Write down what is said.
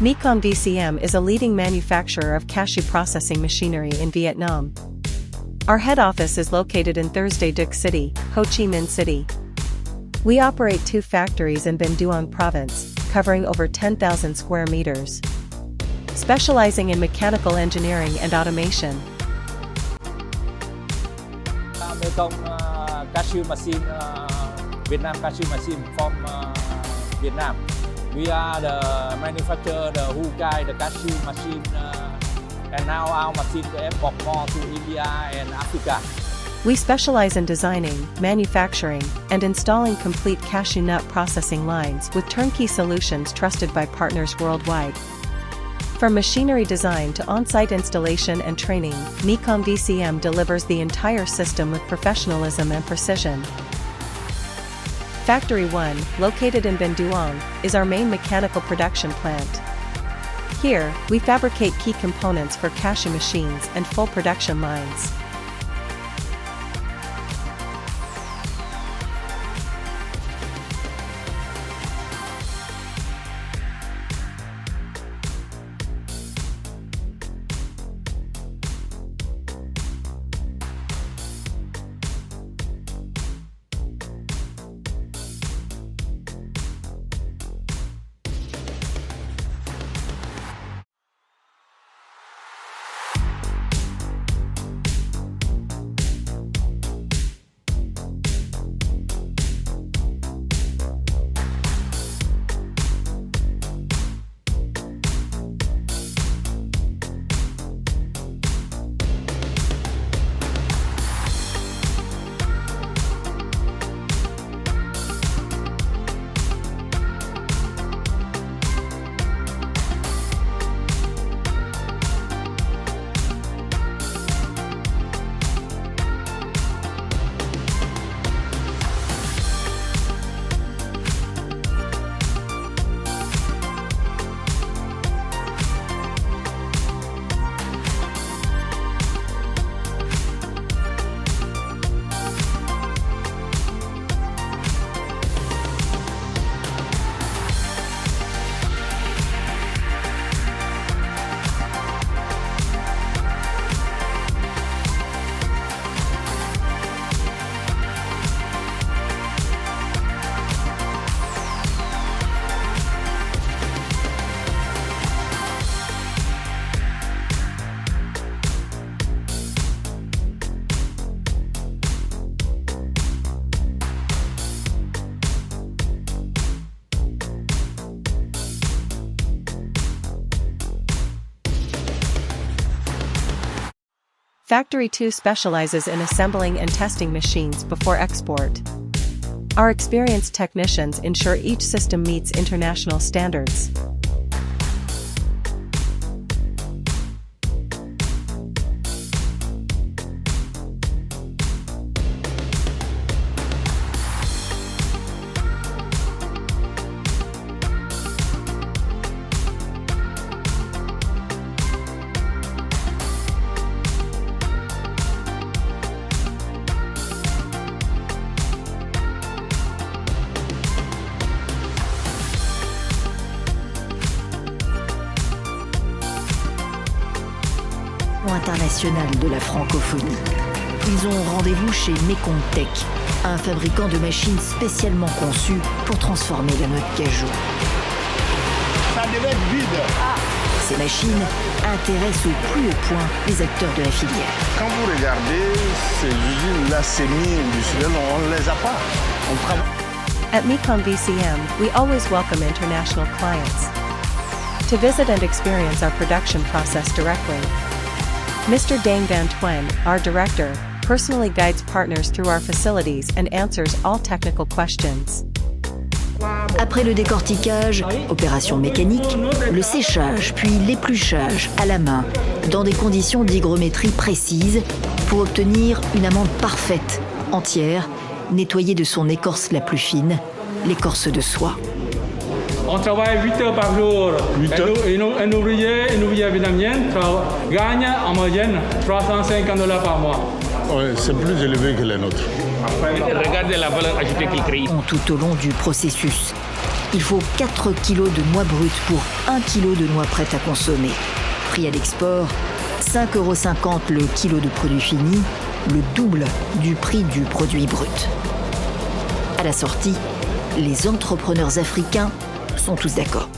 Mekong VCM is a leading manufacturer of cashew processing machinery in Vietnam. Our head office is located in Thursday Duc City, Ho Chi Minh City. We operate 2 factories in Binh Duong Province, covering over 10,000 square meters. Specializing in mechanical engineering and automation. Mekong Cashew Machine, Vietnam Cashew Machine from Vietnam. We are the manufacturer who guide the cashew machine, and now our machine export more to India and Africa. We specialize in designing, manufacturing, and installing complete cashew nut processing lines with turnkey solutions trusted by partners worldwide. From machinery design to on-site installation and training, Mekong VCM delivers the entire system with professionalism and precision. Factory 1, located in Binh Duong, is our main mechanical production plant. Here, we fabricate key components for cashew machines and full production lines. Factory 2 specializes in assembling and testing machines before export. Our experienced technicians ensure each system meets international standards. International de la francophonie. Ils ont rendez-vous chez Mekong Tech, un fabricant de machines spécialement conçues pour transformer la noix de cajou. Ça devait être vide. Ces machines intéressent au plus haut point les acteurs de la filière. Quand vous regardez ces usines-là semi-industrielles, on ne les a pas. On travaille. At Mekong VCM, we always welcome international clients to visit and experience our production process directly. Mr. Dang Van Tuen, our director, personally guides partners through our facilities and answers all technical questions. Après le décortiquage, opération mécanique, le séchage puis l'épluchage à la main dans des conditions d'hygrométrie précises pour obtenir une amande parfaite, entière, nettoyée de son écorce la plus fine, l'écorce de soie. On travaille 8 heures par jour. 8 heures. Un ouvrier vietnamien gagne en moyenne $350 par mois. Oui, c'est plus élevé que les nôtres. Regardez la valeur ajoutée qu'il crée. Tout au long du processus, Il faut 4 kilos de noix brutes pour 1 kilo de noix prêtes à consommer. Prix à l'export, 5,50 € le kilo de produit fini, le double du prix du produit brut. À la sortie, les entrepreneurs africains sont tous d'accord.